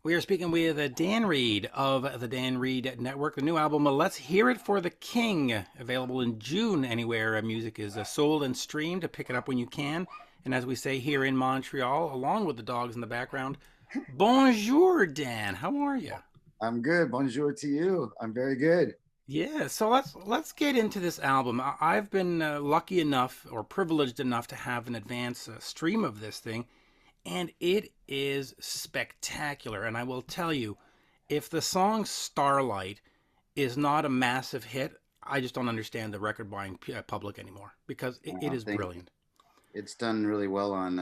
We are speaking with Dan Reed of the Dan Reed Network. The new album, Let's Hear It for the King, available in June anywhere music is sold and streamed. To pick it up when you can. And as we say here in Montreal, along with the dogs in the background, bonjour, Dan. How are you? I'm good. Bonjour to you. I'm very good. Yeah, so let's get into this album. I've been lucky enough or privileged enough to have an advance stream of this thing, and it is spectacular. And I will tell you, if the song Starlight is not a massive hit, I just don't understand the record buying public anymore because it I is think brilliant. it's done really well on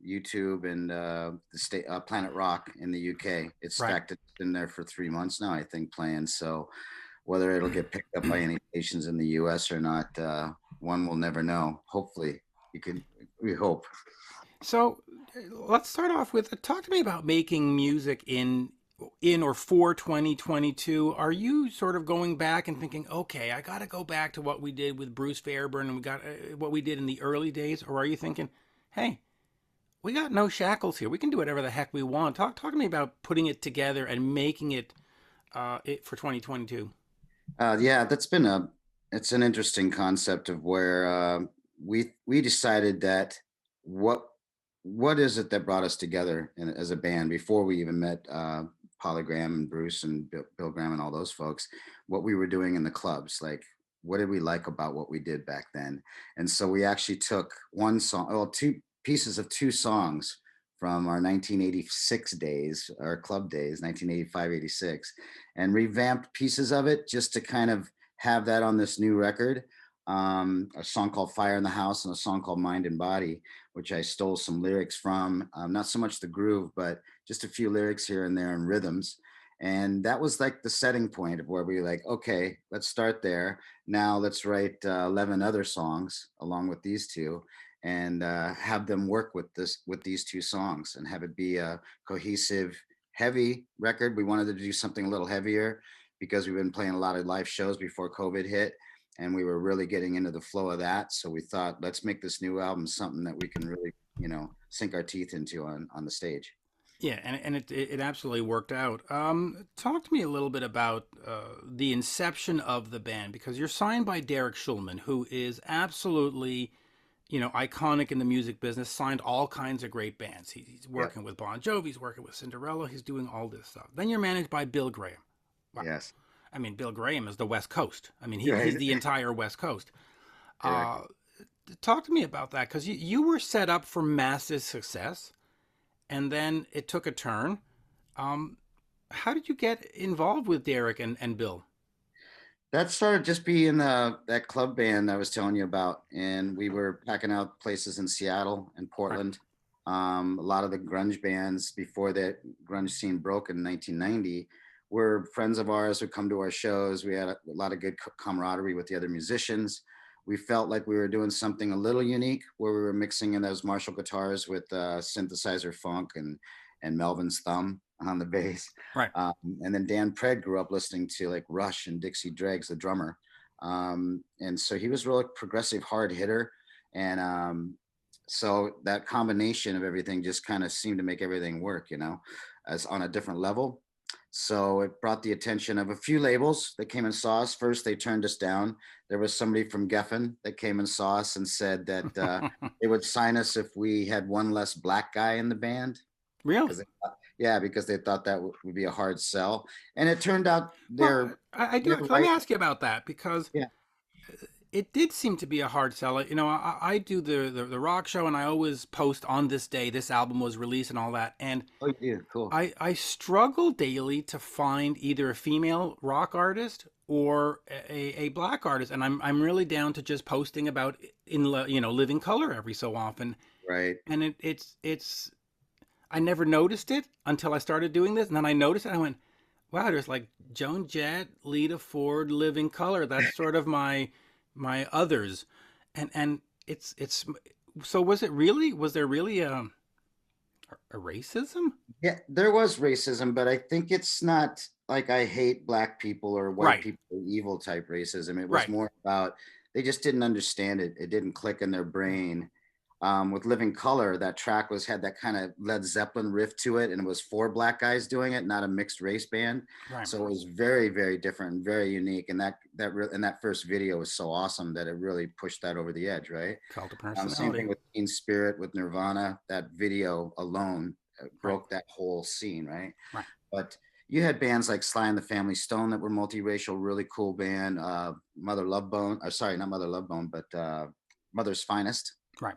YouTube and the state Planet Rock in the UK. It's Right. stacked. It's been there for 3 months now, I think, playing. So whether it'll get picked up by any stations in the US or not, one will never know. Hopefully, you can. We hope. So let's start off with talk to me about making music in or for 2022. Are you sort of going back and thinking, okay, I got to go back to what we did with Bruce Fairburn and we got what we did in the early days, or are you thinking, hey, we got no shackles here. We can do whatever the heck we want. Talk to me about putting it together and making it for 2022. Yeah, that's been a. It's an interesting concept of where we decided that what what is it that brought us together as a band before we even met Polygram and Bruce and Bill Graham and all those folks, what we were doing in the clubs, like what did we like about what we did back then? And so we actually took one song, well, two pieces of two songs from our 1986 days, our club days, 1985, 86, and revamped pieces of it just to kind of have that on this new record. A song called Fire in the House and a song called Mind and Body, which I stole some lyrics from. Not so much the groove, but just a few lyrics here and there and rhythms. And that was like the setting point of where we were like, okay, let's start there. Now let's write 11 other songs along with these two and have them work with these two songs and have it be a cohesive, heavy record. We wanted to do something a little heavier because we've been playing a lot of live shows before COVID hit and we were really getting into the flow of that. So we thought, let's make this new album something that we can really, sink our teeth into on the stage. Yeah, and it absolutely worked out. Talk to me a little bit about the inception of the band because you're signed by Derek Schulman, who is absolutely, iconic in the music business. Signed all kinds of great bands. He's Yep. working with Bon Jovi. He's working with Cinderella. He's doing all this stuff. Then you're managed by Bill Graham. Wow. Yes. I mean, Bill Graham is the West Coast. I mean, he's Right. the entire West Coast. Uh, Exactly. talk to me about that because you were set up for massive success and then it took a turn. Um, how did you get involved with Derek and Bill? That started just being that club band I was telling you about, and we were packing out places in Seattle and Right. Portland. A lot of the grunge bands before that grunge scene broke in 1990 were friends of ours who come to our shows. We had a lot of good camaraderie with the other musicians. We felt like we were doing something a little unique, where we were mixing in those Marshall guitars with synthesizer funk and Melvin's thumb on the bass. Right. Um, and then Dan Pred grew up listening to like Rush and Dixie Dregs, the drummer. And so he was really progressive hard hitter. And so that combination of everything just kind of seemed to make everything work, as on a different level. So it brought the attention of a few labels that came and saw us. First, they turned us down. There was somebody from Geffen that came and saw us and said that they would sign us if we had one less black guy in the band Really? because yeah, because they thought that would be a hard sell, and it turned out Well, they're I do. they're Let me right. ask you about that because Yeah. it did seem to be a hard sell. I do the rock show, and I always post on this day this album was released and all that, and Oh, yeah, cool. I struggle daily to find either a female rock artist or a black artist, and I'm really down to just posting about living color every so often, Right. and it's I never noticed it until I started doing this, and then I noticed it. And I went, "Wow, there's like Joan Jett, Lita Ford, Living Color. That's sort of my others." And it's so was it really? Was there really a racism? Yeah, there was racism, but I think it's not like I hate black people or white Right, people are evil type racism. It was right, more about they just didn't understand it. It didn't click in their brain. with Living Color, that track had that kind of Led Zeppelin riff to it, and it was 4 black guys doing it, not a mixed race band. Right. So it was very, very different and very unique. And that first video was so awesome that it really pushed that over the edge, right? Cult of Same personality. thing with Teen Spirit with Nirvana. That video alone Right. broke that whole scene, right? Right. But you had bands like Sly and the Family Stone that were multiracial, really cool band. Mother Love Bone, or sorry, not Mother Love Bone, but Mother's Finest. Right.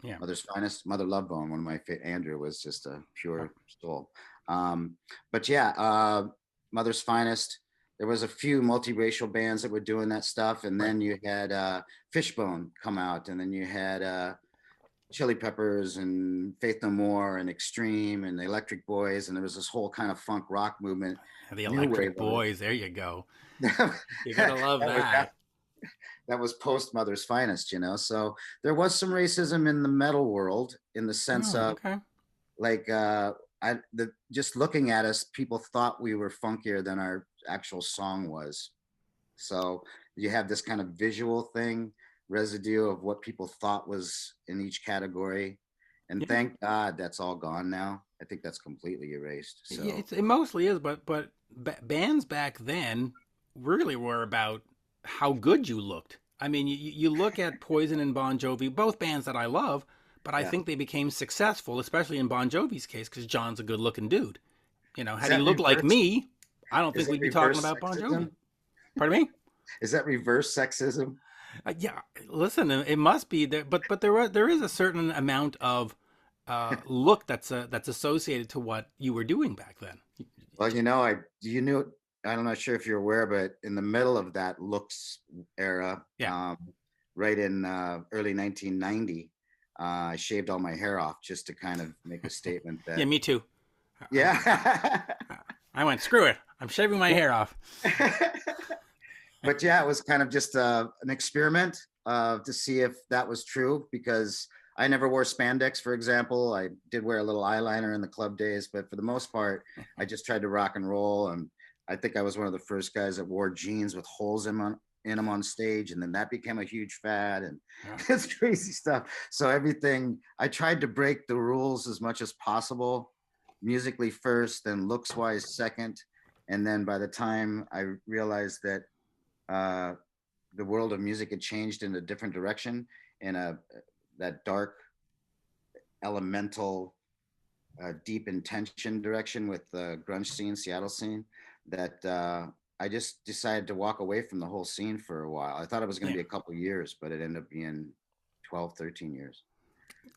Yeah. Mother's Finest, Mother Love Bone. One of my Andrew was just a Right. pure soul. But yeah, Mother's Finest. There was a few multiracial bands that were doing that stuff, and then you had Fishbone come out, and then you had Chili Peppers and Faith No More and Extreme and the Electric Boys, and there was this whole kind of funk rock movement. The New wave Electric of it. Boys. There you go. that You gotta love that. was post Mother's Finest, you know. So there was some racism in the metal world in the sense Oh, of okay. like just looking at us, people thought we were funkier than our actual song was. So you have this kind of visual thing, residue of what people thought was in each category. And Yeah. thank God that's all gone now. I think that's completely erased. So Yeah, it mostly is, but bands back then really were about how good you looked. I mean, you look at Poison and Bon Jovi, both bands that I love, but I yeah. think they became successful, especially in Bon Jovi's case, because John's a good-looking dude. You know, Is had he that looked like reverse? me, I don't Is think that we'd be talking reverse about Bon Jovi. sexism? Pardon me? Is that reverse sexism? Yeah, listen, it must be there, but there is a certain amount of look that's associated to what you were doing back then. Well, you know, I'm not sure if you're aware, but in the middle of that looks era, Yeah. right in early 1990, I shaved all my hair off just to kind of make a statement Yeah, that, me too. yeah. I went, screw it. I'm shaving my hair off. But yeah, it was kind of just an experiment to see if that was true, because I never wore spandex, for example. I did wear a little eyeliner in the club days, but for the most part, I just tried to rock and roll. And I think I was one of the first guys that wore jeans with holes in them on stage, and then that became a huge fad, and Yeah. it's crazy stuff. So everything, I tried to break the rules as much as possible, musically first, then looks wise second, and then by the time I realized that the world of music had changed in a different direction, in that dark, elemental, deep intention direction with the grunge scene, Seattle scene, that I just decided to walk away from the whole scene for a while. I thought it was going to Yeah. be a couple years, but it ended up being 12, 13 years.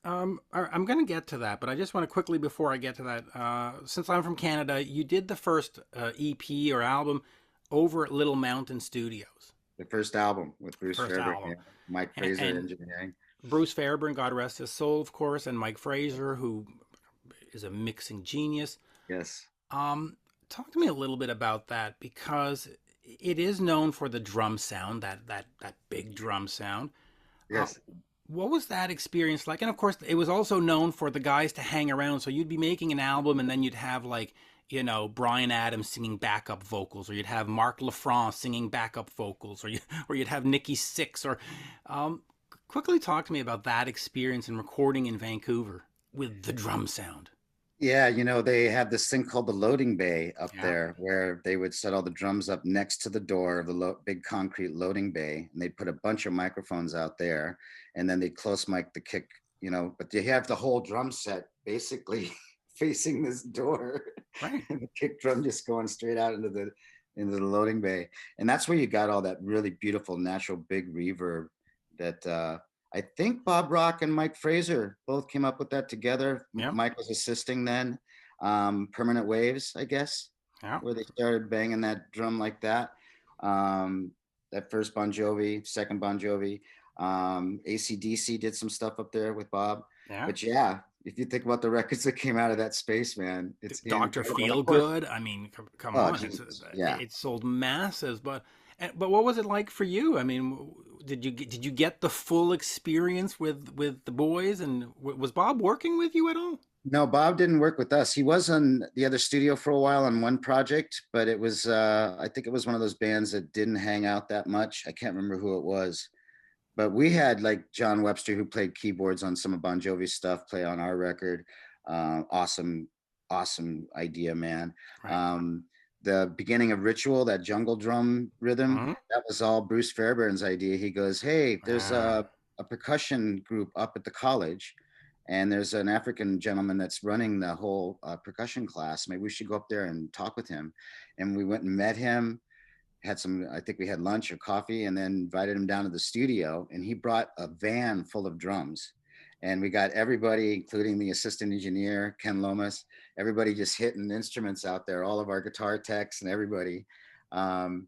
I'm going to get to that, but I just want to quickly, before I get to that, since I'm from Canada, you did the first EP or album over at Little Mountain Studios. The first album with Bruce First Fairbairn, album. Mike Fraser And engineering. Bruce Fairbairn, God rest his soul, of course, and Mike Fraser, who is a mixing genius. Yes. Talk to me a little bit about that, because it is known for the drum sound, that big drum sound. Yes. What was that experience like? And of course, it was also known for the guys to hang around. So you'd be making an album, and then you'd have, like, you know, Bryan Adams singing backup vocals, or you'd have Mark Lafon singing backup vocals, or you'd have Nikki Sixx. Or quickly talk to me about that experience in recording in Vancouver with the drum sound. Yeah, you know, they have this thing called the loading bay up Yeah. there, where they would set all the drums up next to the door of the big concrete loading bay, and they'd put a bunch of microphones out there, and then they'd close mic the kick, you know, but they have the whole drum set basically facing this door, Right. and the kick drum just going straight out into the loading bay. And that's where you got all that really beautiful natural big reverb that I think Bob Rock and Mike Fraser both came up with that together. Yeah. Mike was assisting then. Permanent Waves, I guess, Yeah. where they started banging that drum like that. That first Bon Jovi, second Bon Jovi. AC/DC did some stuff up there with Bob. Yeah. But yeah, if you think about the records that came out of that space, man, it's Dr. incredible. Feelgood. I mean, come Oh, on. Jesus. Yeah. It sold masses, but what was it like for you? I mean, did you get the full experience with the boys, and was Bob working with you at all? No, Bob didn't work with us. He was on the other studio for a while on one project, but it was I think it was one of those bands that didn't hang out that much. I can't remember who it was, but we had like John Webster, who played keyboards on some of Bon Jovi's stuff, play on our record. Awesome, awesome idea, man. Right. Um, the beginning of Ritual, that jungle drum rhythm, Hmm. that was all Bruce Fairbairn's idea. He goes, "Hey, there's Ah, a percussion group up at the college, and there's an African gentleman that's running the whole percussion class. Maybe we should go up there and talk with him." And we went and met him, had some, I think we had lunch or coffee, and then invited him down to the studio, and he brought a van full of drums. And we got everybody, including the assistant engineer Ken Lomas, everybody just hitting instruments out there, all of our guitar techs and everybody. um,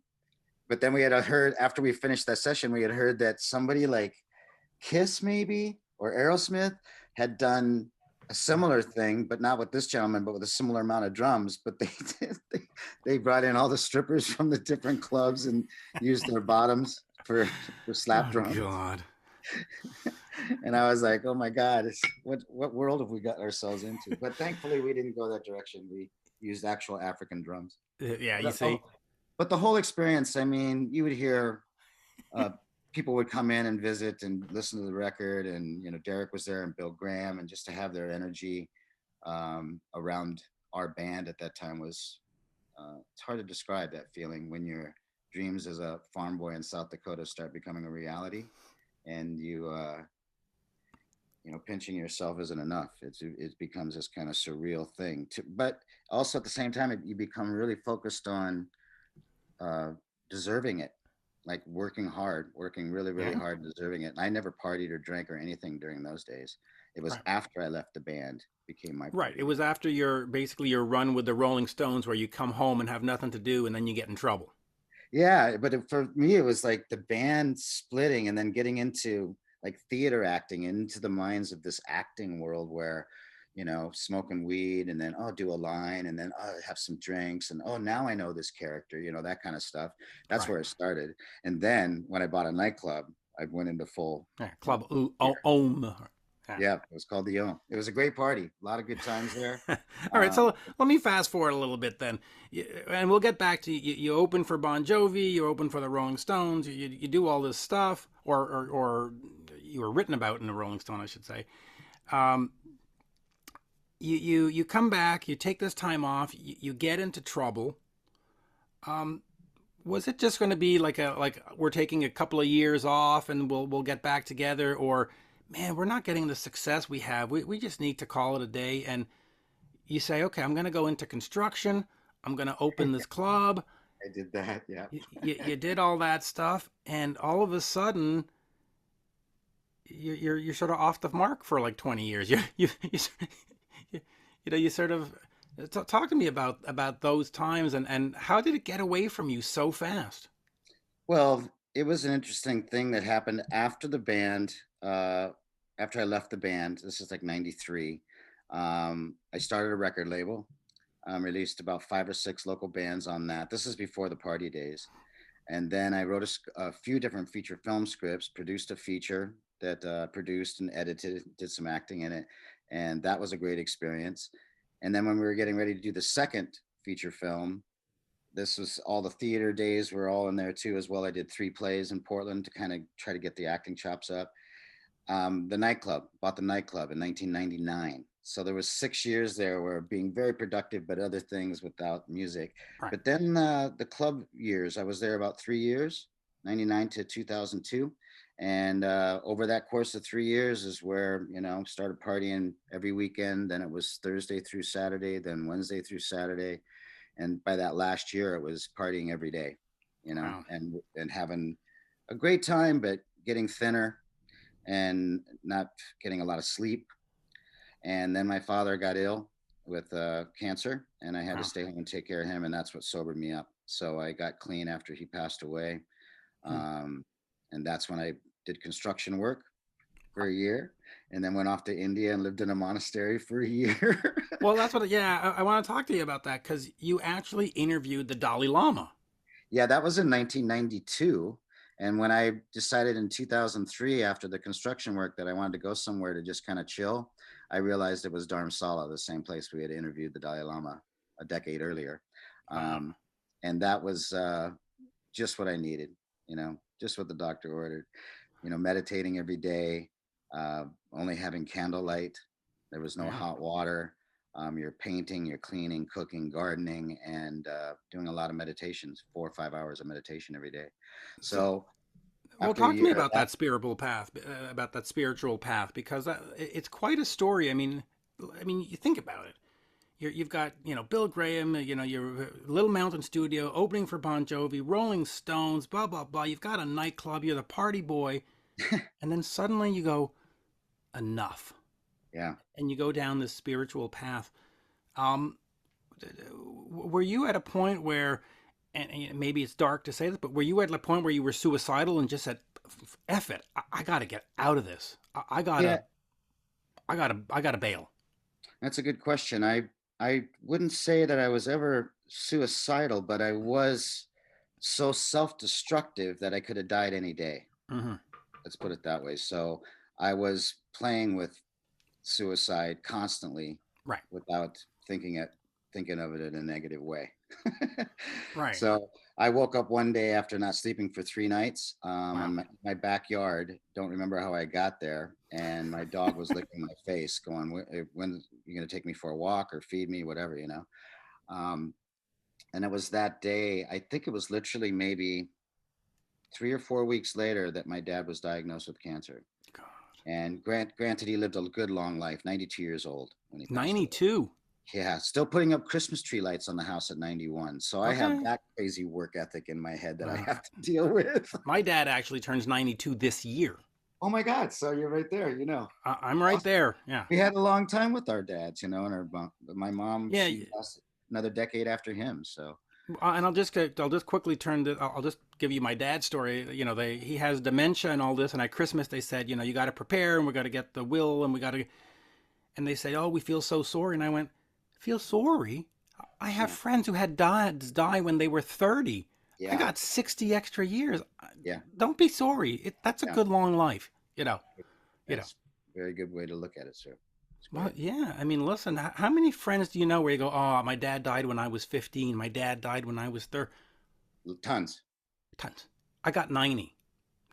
but then we had heard, after we finished that session, we had heard that somebody like Kiss maybe or Aerosmith had done a similar thing, but not with this gentleman, but with a similar amount of drums. But they brought in all the strippers from the different clubs and used their bottoms for slap oh drums. God. And I was like, oh my God, what world have we got ourselves into? But thankfully, we didn't go that direction. We used actual African drums. Yeah, you But, see. but the whole experience, I mean, you would hear uh, people would come in and visit and listen to the record, and Derek was there and Bill Graham, and just to have their energy around our band at that time was, it's hard to describe that feeling when your dreams as a farm boy in South Dakota start becoming a reality, and pinching yourself isn't enough. It becomes this kind of surreal thing. But also at the same time, you become really focused on uh, deserving it, like working hard, working really, really Yeah. hard, deserving it. And I never partied or drank or anything during those days. It was Right. after I left the band became my Right. It party. was after your basically your run with the Rolling Stones where you come home and have nothing to do and then you get in trouble. Yeah, but for me, it was like the band splitting and then getting into like theater acting, into the minds of this acting world where, smoking weed, and then, oh, do a line, and then, oh, have some drinks, and, oh, now I know this character, that kind of stuff. That's Right. where it started. And then when I bought a nightclub, I went into full, Yeah. you know, Club theater. Ohm. Yeah. Yeah, it was called the Ohm. It was a great party. A lot of good times there. All right, Um, so let me fast forward a little bit then, and we'll get back to you open for Bon Jovi, you open for the Rolling Stones, you do all this stuff, or you were written about in the Rolling Stone, I should say. Um, you come back, you take this time off, you get into trouble. Um, was it just going to be like we're taking a couple of years off and we'll get back together, or man, we're not getting the success we have. We just need to call it a day and you say, okay, I'm going to go into construction. I'm going to open this club. I did that. Yeah. You did all that stuff, and all of a sudden, you're sort of off the mark for like 20 years. You, you sort of talk to me about those times and how did it get away from you so fast? Well, it was an interesting thing that happened after the band. After I left the band, this is like '93. I started a record label. Released about 5 or 6 local bands on that. This is before the party days. And then I wrote a few different feature film scripts, produced a feature that produced and edited, did some acting in it. And that was a great experience. And then when we were getting ready to do the second feature film, this was all the theater days were all in there too as well. I did 3 plays in Portland to kind of try to get the acting chops up. The nightclub, bought the nightclub in 1999. So there was 6 years there where being very productive, but other things without music. Right. But then the club years, I was there about 3 years, 99 to 2002. And over that course of 3 years is where, started partying every weekend. Then it was Thursday through Saturday, then Wednesday through Saturday. And by that last year, it was partying every day, Wow. and having a great time, but getting thinner and not getting a lot of sleep. And then my father got ill with cancer, and I had to Wow. stay home and take care of him, and that's what sobered me up. So I got clean after he passed away, Hmm. um, and that's when I did construction work for a year, and then went off to India and lived in a monastery for a year. Well, that's what. Yeah, I want to talk to you about that because you actually interviewed the Dalai Lama. Yeah, that was in 1992. And when I decided in 2003, after the construction work, that I wanted to go somewhere to just kind of chill, I realized it was Dharamsala, the same place we had interviewed the Dalai Lama a decade earlier. Wow. Um, and that was just what I needed, just what the doctor ordered. meditating every day, only having candlelight. There was no Yeah. hot water. You're painting, you're cleaning, cooking, gardening, and doing a lot of meditations, 4 or 5 hours of meditation every day. So, So well, after a talk to me year of about that, that spiritual path, about that spiritual path, because it's quite a story. I mean, you think about it. You've got, Bill Graham, your Little Mountain Studio, opening for Bon Jovi, Rolling Stones, blah, blah, blah. You've got a nightclub, you're the party boy. And then suddenly you go, enough. yeah, And you go down this spiritual path. Um, were you at a point where, and maybe it's dark to say this, but were you at a point where you were suicidal and just said, F it, I got to get out of this. yeah, I gotta bail. that's a good question. I wouldn't say that I was ever suicidal, but I was so self-destructive that I could have died any day. Hmm. Let's put it that way. So I was playing with suicide constantly Right, without thinking of it in a negative way. right. So I woke up one day after not sleeping for 3 nights, Wow. in my backyard. Don't remember how I got there, and my dog was licking my face, going, When are you going to take me for a walk or feed me, whatever. Um, and it was that day. I think it was literally maybe 3 or 4 weeks later that my dad was diagnosed with cancer. God. And granted, he lived a good long life, 92 years old when he passed away. 92. Yeah, still putting up Christmas tree lights on the house at 91. So I have Okay. that crazy work ethic in my head that I Uh, have to deal with. my dad actually turns 92 this year. Oh my God. So you're right there, I'm right Awesome. there. Yeah. We had a long time with our dads, and my mom, Yeah. she lost another decade after him. So And I'll just quickly turn to, I'll just give you my dad's story. He has dementia and all this. And at Christmas, they said, you got to prepare and we got to get the will and we got to, and they said, oh, we feel so sorry. And I went, feel sorry? I have yeah, friends who had dads die when they were 30. I yeah, got 60 extra years. yeah, Don't be sorry. That's a yeah. good long life, you know. That's a very good way to look at it, sir. It's Well, great. yeah. I mean, listen, how many friends do you know where you go, oh, my dad died when I was 15. My dad died when I was 30. Tons. Tons. I got 90,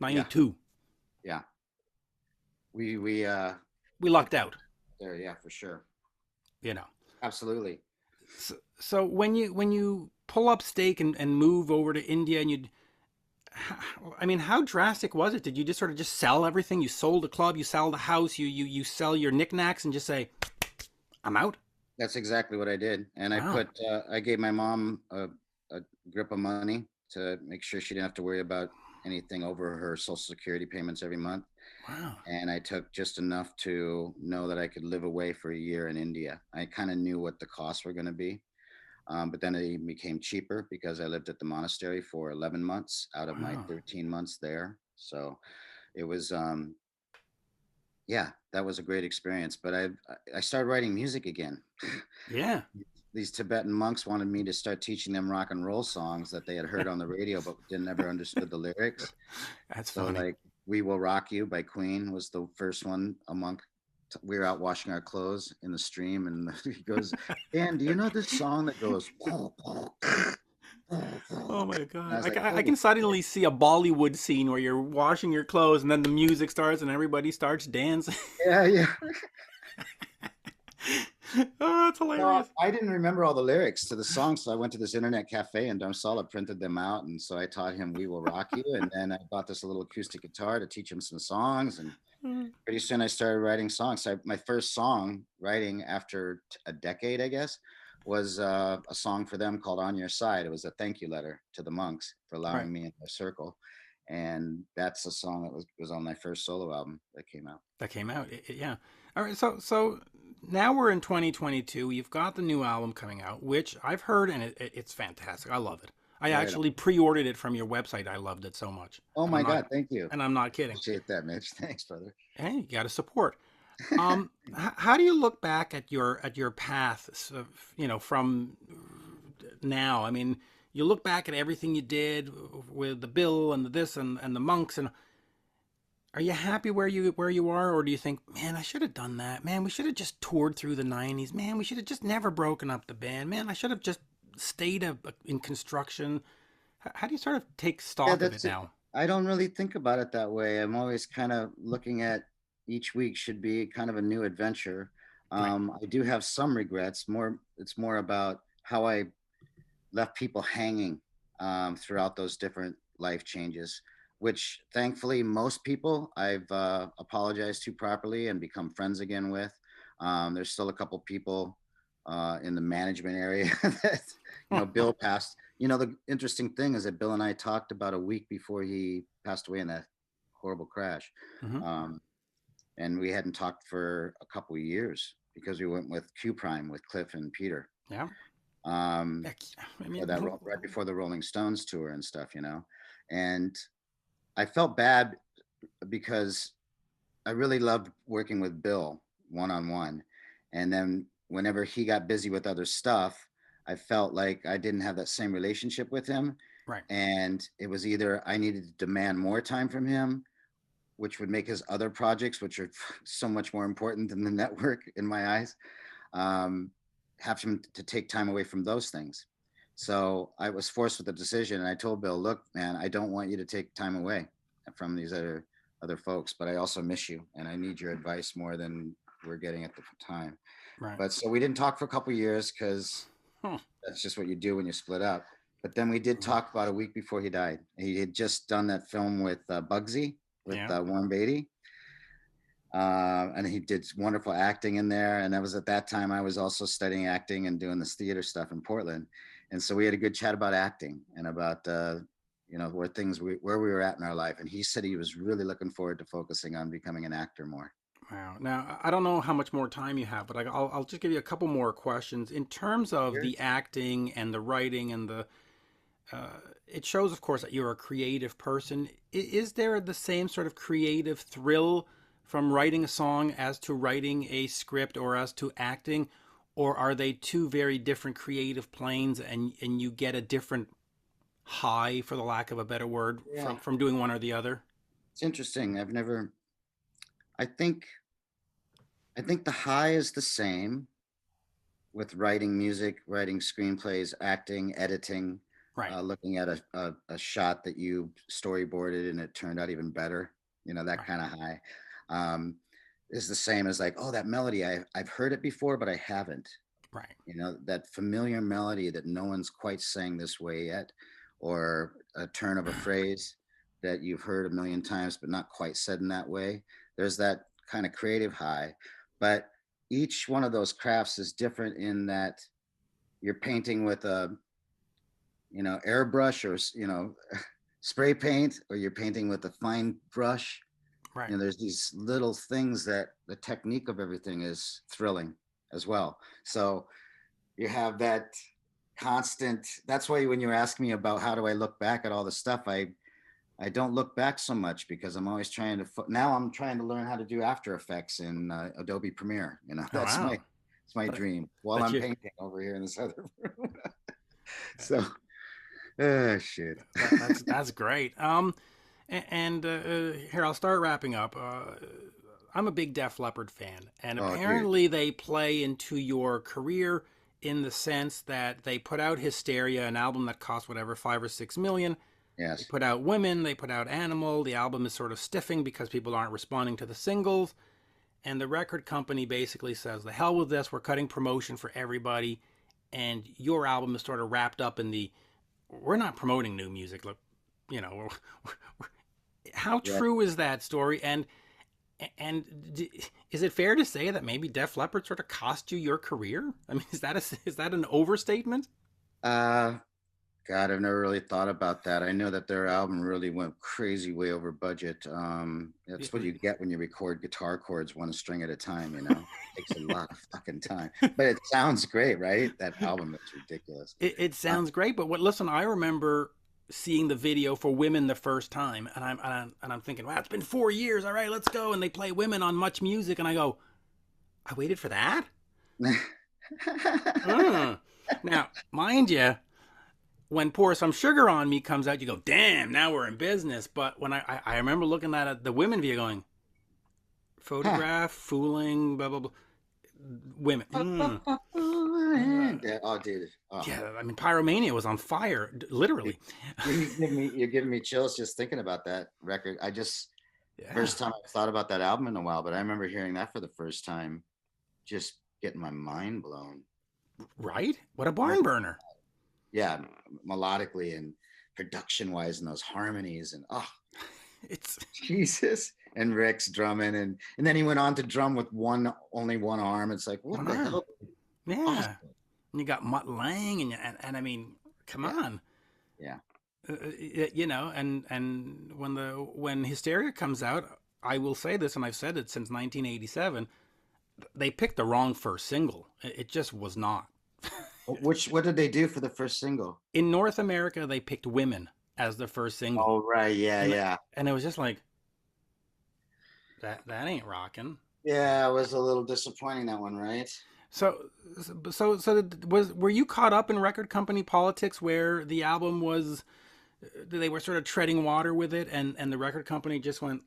Yeah, 92. yeah. We We had lucked out, there, yeah, for sure. you know. Absolutely. So when you pull up stake and move over to India and I mean, how drastic was it? Did you just sort of just sell everything? You sold the club, you sell the house, you sell your knickknacks and just say, I'm out? That's exactly what I did. And Wow. I gave my mom a grip of money to make sure she didn't have to worry about anything over her social security payments every month. Wow. And I took just enough to know that I could live away for a year in India. I kind of knew what the costs were going to be. But then it became cheaper because I lived at the monastery for 11 months out of my Wow. 13 months there. So it was, yeah, that was a great experience. But I started writing music again. Yeah. These Tibetan monks wanted me to start teaching them rock and roll songs that they had heard on the radio, but didn't ever understood the lyrics. That's So funny. like "We Will Rock You" by Queen was the first one. A monk, we were out washing our clothes in the stream, and he goes, "Dan, do you know this song that goes?" Oh my And I God. was like, I "Holy can suddenly see a Bollywood scene where you're washing your clothes and then the music starts and everybody starts dancing. yeah, yeah." Oh, that's No, hilarious. I didn't remember all the lyrics to the song, so I went to this internet cafe in Dharamsala, printed them out, and so I taught him "We Will Rock You," and then I bought this little acoustic guitar to teach him some songs, and pretty soon I started writing songs. So my first song writing after a decade, I guess, was a song for them called "On Your Side." It was a thank you letter to the monks for Right. allowing me in their circle, and that's a song that was on my first solo album that came out. That came out. Yeah. All right. So now we're in 2022. You've got the new album coming out, which I've heard, and it's fantastic. I love it. I Right on. actually pre-ordered it from your website. I loved it so much, Oh my God, thank you. and I'm not kidding. Appreciate that, Mitch. Thanks, brother. Hey, you got to support. How do you look back at your path, from now? I mean, you look back at everything you did with the bill and the this and the monks, and are you happy where you are, or do you think, man, I should have done that? Man, we should have just toured through the '90s. Man, we should have just never broken up the band. Man, I should have just stayed in construction. How do you sort of take Yeah, stock of it now? I don't really think about it that way. I'm always kind of looking at each week should be kind of a new adventure. Right. I do have some regrets. It's more about how I left people hanging throughout those different life changes, which thankfully most people I've apologized to properly and become friends again with. There's still a couple people in the management area that, Bill passed. The interesting thing is that Bill and I talked about a week before he passed away in that horrible crash. Hmm. Um, and we hadn't talked for a couple of years because we went with Q Prime with Cliff and Peter. Yeah. Um, I for mean, that right before the Rolling Stones tour and stuff. And I felt bad because I really loved working with Bill one on one. And then whenever he got busy with other stuff, I felt like I didn't have that same relationship with him. right. And it was either I needed to demand more time from him, which would make his other projects, which are so much more important than the network in my eyes, um, have him to take time away from those things. So I was forced with the decision, and I told Bill, "Look, man, I don't want you to take time away from these other folks, but I also miss you, and I need your advice more than we're getting at the time." Right. But so we didn't talk for a couple of years because Huh. that's just what you do when you split up. But then we did Mhm. talk about a week before he died. He had just done that film with Bugsy with Yeah. Warren Beatty, and he did wonderful acting in there. And that was at that time I was also studying acting and doing this theater stuff in Portland. And so we had a good chat about acting and about where we were at in our life. And he said he was really looking forward to focusing on becoming an actor more. Wow. Now, I don't know how much more time you have, but I'll just give you a couple more questions. In terms of Sure. the acting and the writing and it shows, of course, that you're a creative person. Is there the same sort of creative thrill from writing a song as to writing a script or as to acting? Or are they two very different creative planes and you get a different high, for the lack of a better word, Yeah, from doing one or the other? it's interesting. I think, I think the high is the same with writing music, writing screenplays, acting, editing, Right. looking at a shot that you storyboarded and it turned out even better, that Right. kind of high, um, is the same as like, oh, that melody, I've heard it before, but I haven't, Right. that familiar melody that no one's quite sang this way yet, or a turn of a phrase that you've heard a million times, but not quite said in that way. There's that kind of creative high, but each one of those crafts is different in that you're painting with a airbrush, or spray paint, or you're painting with a fine brush. Right. There's these little things that the technique of everything is thrilling as well. So you have that constant. That's why when you ask me about how do I look back at all the stuff, I don't look back so much because I'm always trying to. Now I'm trying to learn how to do After Effects in Adobe Premiere. Oh, wow. That's my That, dream while that I'm you painting over here in this other room. So, oh shit. that's great. And here I'll start wrapping up. I'm a big Def Leppard fan, and Oh, dude. apparently they play into your career in the sense that they put out Hysteria, an album that cost whatever 5 or 6 million. They Yes. put out Women, they put out Animal. The album is sort of stiffing because people aren't responding to the singles, and the record company basically says, "The hell with this. We're cutting promotion for everybody." And your album is sort of wrapped up in the we're not promoting new music. Look, you know, how Yeah. true is that story? And is it fair to say that maybe Def Leppard sort of cost you your career? I mean, is that an overstatement? Uh, God, I've never really thought about that. I know that their album really went crazy way over budget. That's what you get when you record guitar chords one string at a time, It takes a lot of fucking time. But it sounds great, right? That album is ridiculous. It Uh, sounds great, but listen, I remember seeing the video for Women the first time, and I'm thinking, wow, it's been 4 years. All right, let's go. And they play Women on Much Music, and I go, I waited for that. Mm. Now, mind you, when Pour Some Sugar on Me comes out, you go, damn, now we're in business. But when I remember looking at the Women video, going, Huh. photograph, fooling, blah blah blah, women. Mm. Uh, Oh, dude. Oh, yeah, I mean, Pyromania was on fire, dude. literally. You're giving me chills just thinking about that record. I just Yeah, first time I thought about that album in a while, but I remember hearing that for the first time, just getting my mind blown. right? What a What? barn burner. Yeah, melodically and production wise, and those harmonies, and oh, It's Jesus. And Rick's drumming, and then he went on to drum with only one arm. It's like, what one the arm. hell? Yeah. Awesome. And you got Mutt Lang, and I mean, come Yeah, on. yeah. You know, and when Hysteria comes out, I will say this, and I've said it since 1987. They picked the wrong first single. It just was not. What did they do for the first single? In North America, they picked "Women" as the first single, Oh, right, yeah, and yeah. and it was just like that ain't rocking. Yeah, it was a little disappointing, that one, right? So were you caught up in record company politics where the album was they were sort of treading water with it, and the record company just went,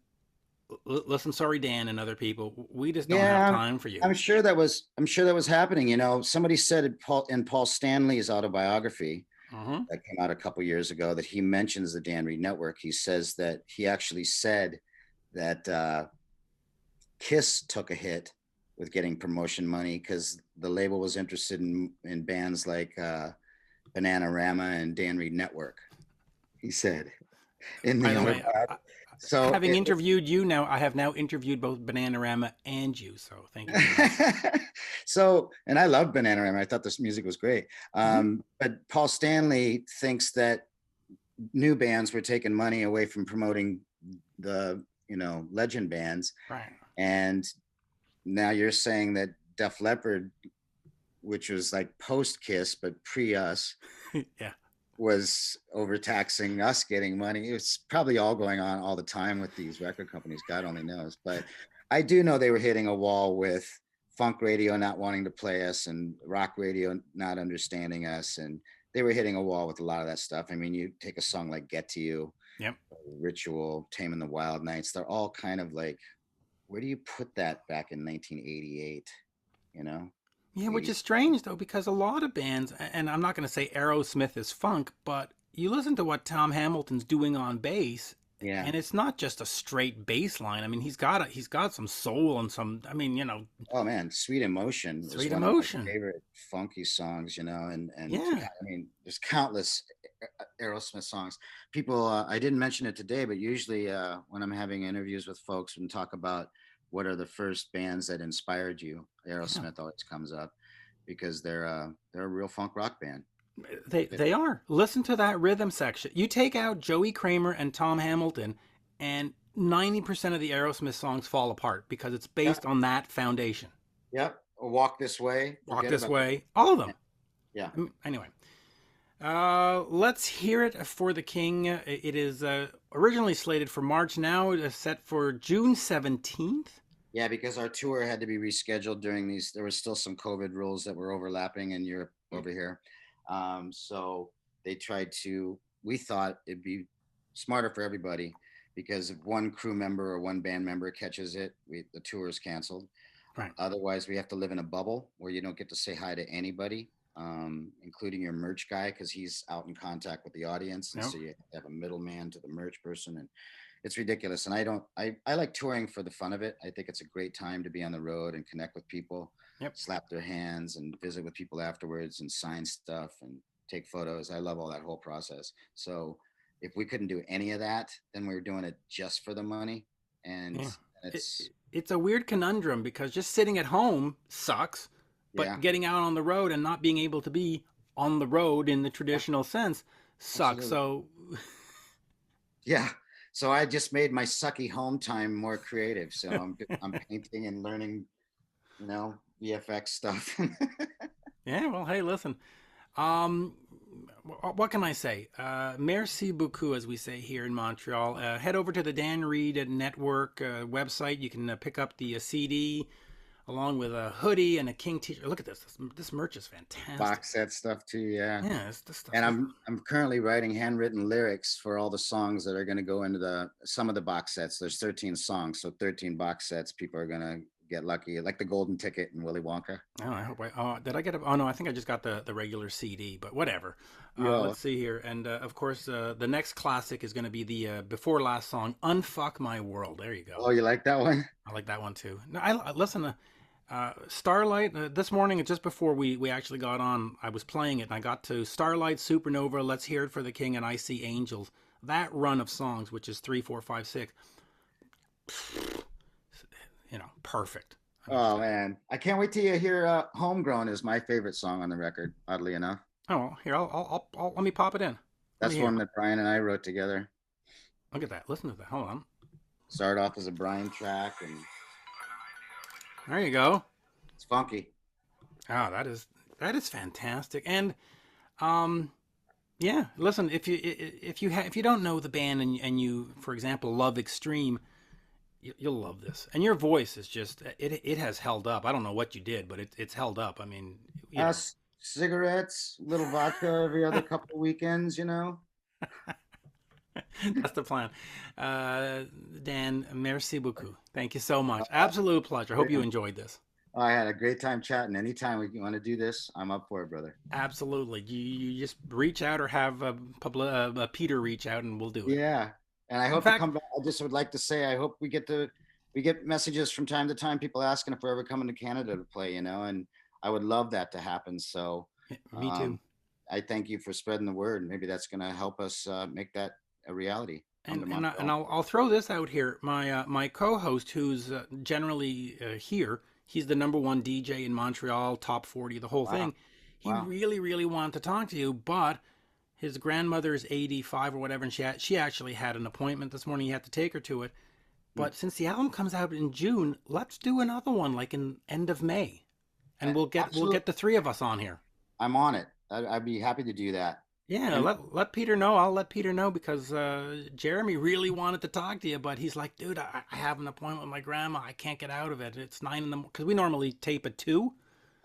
listen, sorry, Dan and other people, we just don't have Yeah, time for you. I'm sure that was happening. Somebody said in Paul Stanley's autobiography Mm-hmm. that came out a couple years ago that he mentions the Dan Reed Network. He says that he actually said that Kiss took a hit with getting promotion money because the label was interested in bands like Bananarama and Dan Reed Network. He said in By the the way, autobiography. So having interviewed you now, I have now interviewed both Bananarama and you. So thank you very much. and I love Bananarama. I thought this music was great. Mm-hmm. But Paul Stanley thinks that new bands were taking money away from promoting the legend bands, Right. and now you're saying that Def Leppard, which was like post Kiss but pre us, Yeah. was overtaxing us getting money. It's probably all going on all the time with these record companies. God only knows. But I do know they were hitting a wall with funk radio not wanting to play us and rock radio not understanding us. And they were hitting a wall with a lot of that stuff. I mean, you take a song like Get to You, Yep. Ritual, Taming the Wild Nights. They're all kind of like, where do you put that back in 1988? You know, Yeah, which 80s. is strange though, because a lot of bands, and I'm not going to say Aerosmith is funk, but you listen to what Tom Hamilton's doing on bass, Yeah. and it's not just a straight bass line. I mean, he's got some soul and some. I mean, Oh man, Sweet Emotion is sweet one of my emotion. favorite funky songs, and Yeah, I mean, there's countless Aerosmith songs. People, I didn't mention it today, but usually when I'm having interviews with folks and talk about what are the first bands that inspired you, yeah. Aerosmith always comes up because they're a real funk rock band. They are. Listen to that rhythm section. You take out Joey Kramer and Tom Hamilton, and 90% of the Aerosmith songs fall apart because it's Yeah, based on that foundation. yeah. Walk This Way, Walk forget This about Way, all of it. them. Yeah. Anyway, let's hear it for the King. It is originally slated for March. Now it is set for June 17th. Yeah, because our tour had to be rescheduled during these. There was still some COVID rules that were overlapping in Europe over here. So they tried to, we thought it'd be smarter for everybody because if one crew member or one band member catches it, the tour is canceled. Right. Otherwise, we have to live in a bubble where you don't get to say hi to anybody, including your merch guy, because he's out in contact with the audience. And Yep. so you have a middleman to the merch person. And it's ridiculous. And I like touring for the fun of it. I think it's a great time to be on the road and connect with people, Yep. slap their hands and visit with people afterwards and sign stuff and take photos. I love all that whole process. So if we couldn't do any of that, then we were doing it just for the money. And Yeah. it's, It's a weird conundrum because just sitting at home sucks, but yeah, getting out on the road and not being able to be on the road in the yeah, traditional sense sucks. absolutely. So, Yeah. So I just made my sucky home time more creative. So I'm painting and learning, VFX stuff. yeah, well, hey, listen. Um, what can I say? Merci beaucoup, as we say here in Montreal. Head over to the Dan Reed Network website. You can pick up the CD along with a hoodie and a King t-shirt. Look at this. This merch is fantastic. Box set stuff too. Yeah. Yeah, this stuff. And I'm currently writing handwritten lyrics for all the songs that are going to go into some of the box sets. There's 13 songs, so 13 box sets. People are going to get lucky, like the golden ticket in Willy Wonka. Oh, I hope I. Oh, did I get a? Oh no, I think I just got the regular CD. But whatever. Yeah. Let's see here, and of course, the next classic is going to be the before last song, "Unfuck My World." There you go. Oh, you like that one? I like that one too. No, I listen to Starlight this morning. Just before we actually got on, I was playing it, and I got to Starlight, Supernova, Let's Hear It for the King, and I See Angels. That run of songs, which is 3, 4, 5, 6, perfect. I mean, Oh man, I can't wait till you hear "Homegrown" is my favorite song on the record. Oddly enough, oh, here, I'll let me pop it in. Let me that's hear. one that Brian and I wrote together. Look at that. Listen to that. Hold on. Started off as a Brian track, and There you go. it's funky. Oh, that is fantastic. And um, yeah. Listen, if you don't know the band and you, for example, love Extreme, you'll love this. And your voice is just it has held up. I don't know what you did, but it's held up. I mean, you know. Cigarettes, little vodka every other couple of weekends. That's the plan. Uh, Dan, merci beaucoup. Thank you so much. Absolute pleasure. Hope you enjoyed this. I had a great time chatting. Anytime we want to do this, I'm up for it, brother. Absolutely. You just reach out or have Peter reach out and we'll do it. Yeah, and I In hope to fact, come back. I just would like to say I hope we get messages from time to time, people asking if we're ever coming to Canada to play, and I would love that to happen. So me too. um, I thank you for spreading the word. Maybe that's going to help us make that a reality. Come to And Montreal. I'll throw this out here. My co-host, who's generally here, he's the number one DJ in Montreal, top 40, the whole Wow, thing. He wow. really wanted to talk to you, but his grandmother's 85 or whatever, and she actually had an appointment this morning. He had to take her to it. Mm. But since the album comes out in June, let's do another one like in end of May, and we'll get Absolutely, the three of us on here. I'm on it. I'd be happy to do that. Yeah, And let Peter know. I'll let Peter know because Jeremy really wanted to talk to you, but he's like, dude, I have an appointment with my grandma. I can't get out of it. It's 9 in the because we normally tape at 2.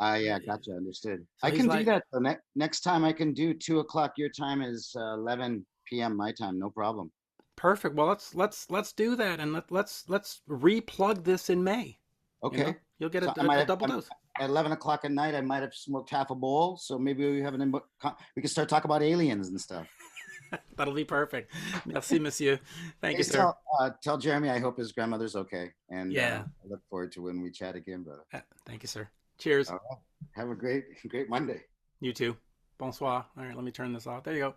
yeah, gotcha, understood. So I he's can do like, that. The next time I can do 2 o'clock. Your time is 11 p.m. my time. No problem. perfect. Well, let's do that and let's replug this in May. Okay. You'll get So I a might have double dose. at 11 o'clock at night. I might have smoked half a bowl. So maybe we have we can start talking about aliens and stuff. That'll be perfect. Merci, monsieur. Thank you, Hey, sir. tell Jeremy I hope his grandmother's okay, and Yeah. I look forward to when we chat again, brother. Thank you, sir. Cheers. All right. Have a great Monday. You too. Bonsoir. All right, let me turn this off. There you go.